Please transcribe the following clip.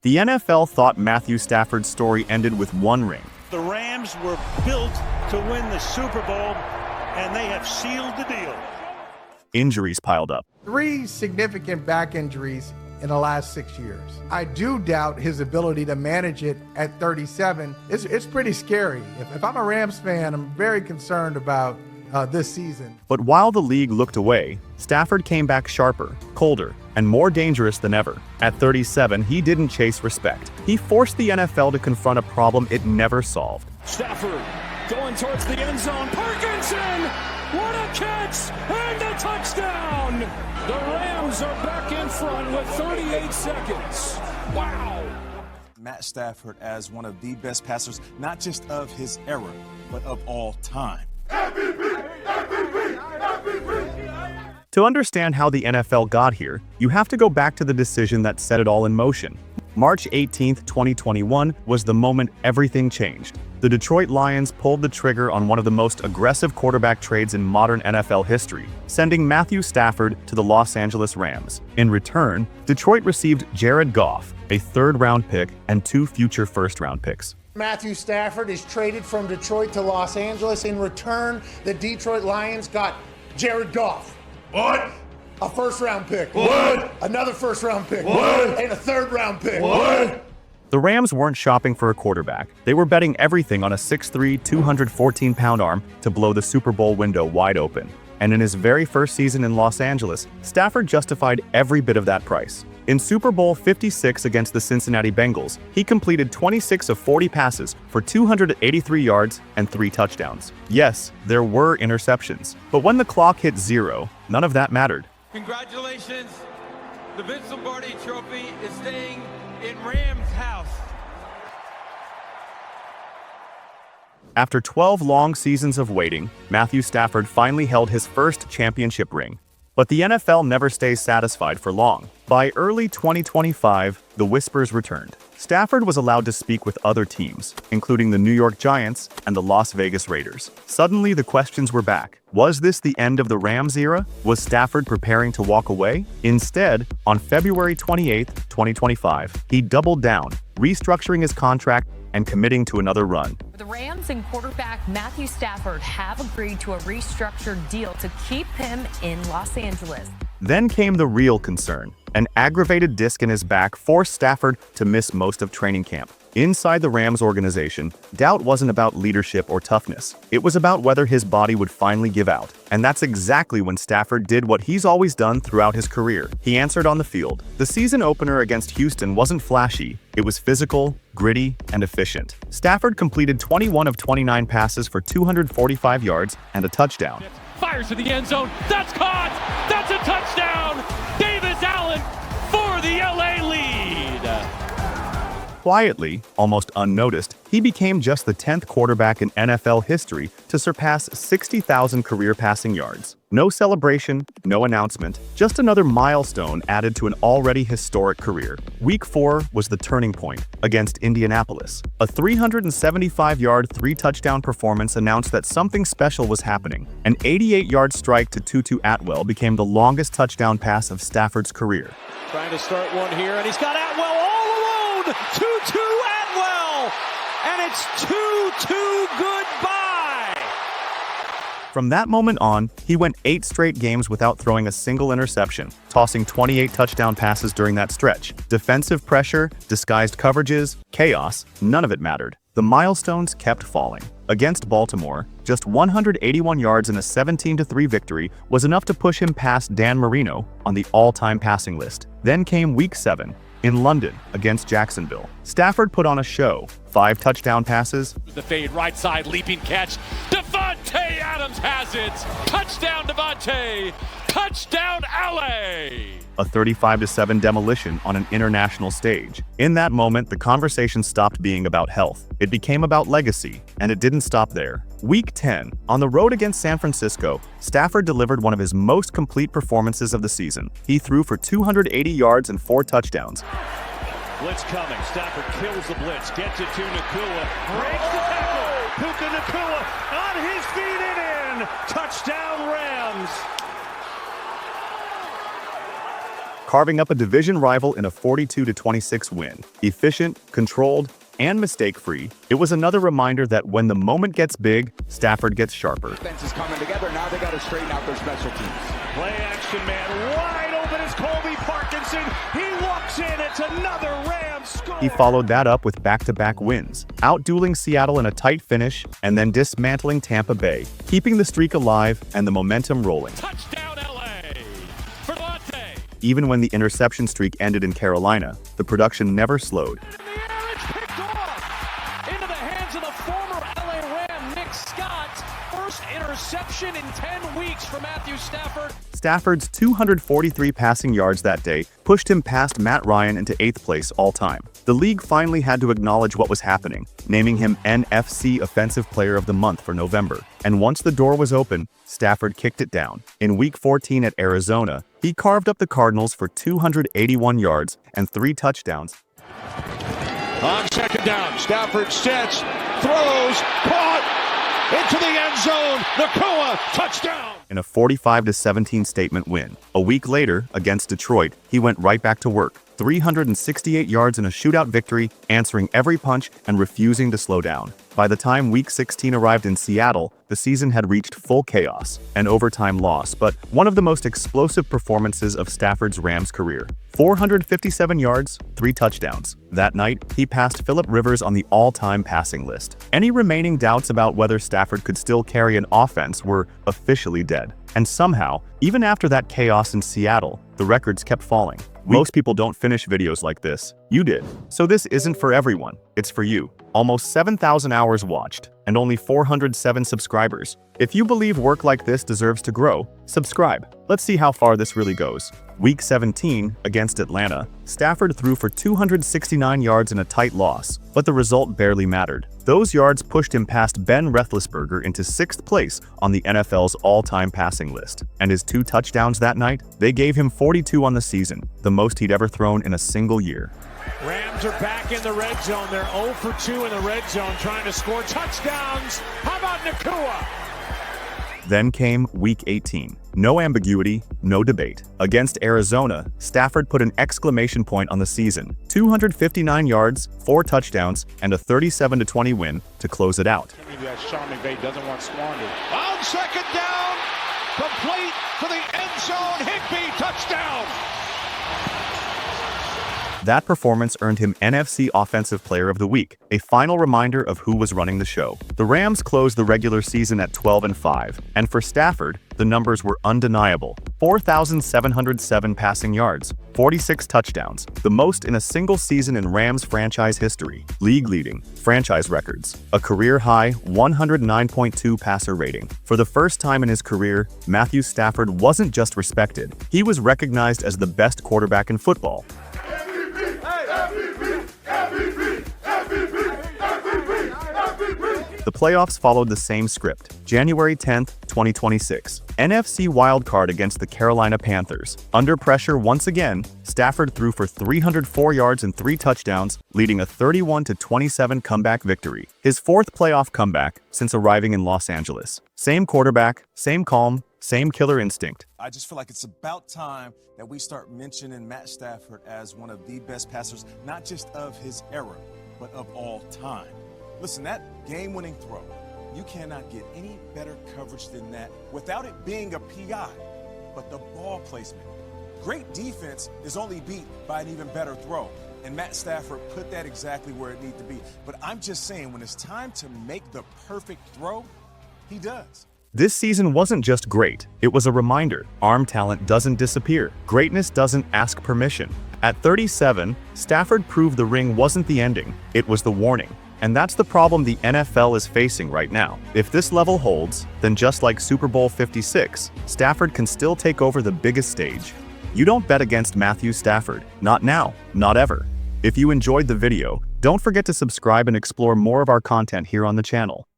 The NFL thought Matthew Stafford's story ended with one ring. The Rams were built to win the Super Bowl, and they have sealed the deal. Injuries piled up. 3 significant back injuries in the last 6 years. I do doubt his ability to manage it at 37. It's pretty scary. If I'm a Rams fan, I'm very concerned about this season. But while the league looked away, Stafford came back sharper, colder, and more dangerous than ever. At 37, he didn't chase respect. He forced the NFL to confront a problem it never solved. Stafford going towards the end zone. Parkinson! What a catch! And a touchdown! The Rams are back in front with 38 seconds. Wow! Matt Stafford as one of the best passers, not just of his era, but of all time. To understand how the NFL got here, you have to go back to the decision that set it all in motion. March 18, 2021 was the moment everything changed. The Detroit Lions pulled the trigger on one of the most aggressive quarterback trades in modern NFL history, sending Matthew Stafford to the Los Angeles Rams. In return, Detroit received Jared Goff, a third-round pick, and 2 future first-round picks. Matthew Stafford is traded from Detroit to Los Angeles. In return, the Detroit Lions got Jared Goff. What? A first-round pick. What? Another first-round pick. What? And a third-round pick. What? The Rams weren't shopping for a quarterback. They were betting everything on a 6'3", 214-pound arm to blow the Super Bowl window wide open. And in his very first season in Los Angeles, Stafford justified every bit of that price. In Super Bowl 56 against the Cincinnati Bengals, he completed 26 of 40 passes for 283 yards and 3 touchdowns. Yes, there were interceptions, but when the clock hit 0, none of that mattered. Congratulations, the Vince Lombardi Trophy is staying in Rams' house. After 12 long seasons of waiting, Matthew Stafford finally held his first championship ring. But the NFL never stays satisfied for long. By early 2025, the whispers returned. Stafford was allowed to speak with other teams, including the New York Giants and the Las Vegas Raiders. Suddenly, the questions were back. Was this the end of the Rams era? Was Stafford preparing to walk away? Instead, on February 28, 2025, he doubled down, restructuring his contract and committing to another run. The Rams and quarterback Matthew Stafford have agreed to a restructured deal to keep him in Los Angeles. Then came the real concern. An aggravated disc in his back forced Stafford to miss most of training camp. Inside the Rams organization, doubt wasn't about leadership or toughness. It was about whether his body would finally give out. And that's exactly when Stafford did what he's always done throughout his career. He answered on the field. The season opener against Houston wasn't flashy. It was physical, gritty, and efficient. Stafford completed 21 of 29 passes for 245 yards and a touchdown. Fires to the end zone. That's caught. That's a touchdown. Davis Allen for the LA lead. Quietly, almost unnoticed, he became just the 10th quarterback in NFL history to surpass 60,000 career passing yards. No celebration, no announcement, just another milestone added to an already historic career. Week 4 was the turning point against Indianapolis. A 375-yard, 3-touchdown performance announced that something special was happening. An 88-yard strike to Tutu Atwell became the longest touchdown pass of Stafford's career. Trying to start one here, and he's got Atwell all alone. Tutu Atwell, and it's 2-2 goodbye. From that moment on, he went 8 straight games without throwing a single interception, tossing 28 touchdown passes during that stretch. Defensive pressure, disguised coverages, chaos, none of it mattered. The milestones kept falling. Against Baltimore, just 181 yards in a 17-3 victory was enough to push him past Dan Marino on the all-time passing list. Then came Week 7. In London against Jacksonville, Stafford put on a show. 5 touchdown passes. The fade right side leaping catch. Devontae Adams has it. Touchdown Devontae. Touchdown LA. A 35-7 demolition on an international stage. In that moment, the conversation stopped being about health. It became about legacy, and it didn't stop there. Week 10, on the road against San Francisco, Stafford delivered one of his most complete performances of the season. He threw for 280 yards and 4 touchdowns. Blitz coming. Stafford kills the blitz. Gets it to Nakua. Breaks the tackle. Puka Nakua on his feet and in. Touchdown Rams. carving up a division rival in a 42-26 win. Efficient, controlled, and mistake-free, it was another reminder that when the moment gets big, Stafford gets sharper. Defense is coming together. Now they got to straighten out their special teams. Play action man, wide open is Colby Parkinson. He walks in. It's another Rams score. He followed that up with back-to-back wins, outdueling Seattle in a tight finish and then dismantling Tampa Bay, keeping the streak alive and the momentum rolling. Touchdown LA for Latte. Even when the interception streak ended in Carolina, the production never slowed. In the air, it's picked off into the hands of the former LA Ram, Nick Scott. First interception in 10 weeks for Matthew Stafford. Stafford's 243 passing yards that day pushed him past Matt Ryan into 8th place all-time. The league finally had to acknowledge what was happening, naming him NFC Offensive Player of the Month for November. And once the door was open, Stafford kicked it down. In Week 14 at Arizona, he carved up the Cardinals for 281 yards and 3 touchdowns. On second down, Stafford sets, throws, caught into the end zone. Nakua, touchdown. In a 45-17 statement win. A week later, against Detroit, he went right back to work. 368 yards in a shootout victory, answering every punch and refusing to slow down. By the time Week 16 arrived in Seattle, the season had reached full chaos, an overtime loss, but one of the most explosive performances of Stafford's Rams career. 457 yards, 3 touchdowns. That night, he passed Phillip Rivers on the all-time passing list. Any remaining doubts about whether Stafford could still carry an offense were officially dead. And somehow, even after that chaos in Seattle, the records kept falling. Most people don't finish videos like this. You did. So this isn't for everyone. It's for you. Almost 7,000 hours watched, and only 407 subscribers. If you believe work like this deserves to grow, subscribe. Let's see how far this really goes. Week 17, against Atlanta, Stafford threw for 269 yards in a tight loss, but the result barely mattered. Those yards pushed him past Ben Roethlisberger into 6th place on the NFL's all-time passing list. And his 2 touchdowns that night, they gave him 42 on the season, the most he'd ever thrown in a single year. Rams are back in the red zone. They're 0 for 2 in the red zone trying to score touchdowns. How about Nakua? Then came Week 18. No ambiguity, no debate. Against Arizona, Stafford put an exclamation point on the season. 259 yards, 4 touchdowns, and a 37-20 win to close it out. That Sean McVay doesn't want squandered. On second down, complete for the end zone. Higbee, touchdown. That performance earned him NFC Offensive Player of the Week, a final reminder of who was running the show. The Rams closed the regular season at 12-5, and for Stafford, the numbers were undeniable. 4,707 passing yards, 46 touchdowns, the most in a single season in Rams franchise history, league-leading franchise records, a career-high 109.2 passer rating. For the first time in his career, Matthew Stafford wasn't just respected, he was recognized as the best quarterback in football. The playoffs followed the same script. January 10th, 2026. NFC wildcard against the Carolina Panthers. Under pressure once again, Stafford threw for 304 yards and 3 touchdowns, leading a 31-27 comeback victory. His 4th playoff comeback since arriving in Los Angeles. Same quarterback, same calm, same killer instinct. I just feel like it's about time that we start mentioning Matt Stafford as one of the best passers, not just of his era, but of all time. Listen, that game-winning throw, you cannot get any better coverage than that without it being a PI. But the ball placement, great defense is only beat by an even better throw. And Matt Stafford put that exactly where it needed to be. But I'm just saying, when it's time to make the perfect throw, he does. This season wasn't just great, it was a reminder. Arm talent doesn't disappear. Greatness doesn't ask permission. At 37, Stafford proved the ring wasn't the ending, it was the warning. And that's the problem the NFL is facing right now. If this level holds, then just like Super Bowl 56, Stafford can still take over the biggest stage. You don't bet against Matthew Stafford. Not now, not ever. If you enjoyed the video, don't forget to subscribe and explore more of our content here on the channel.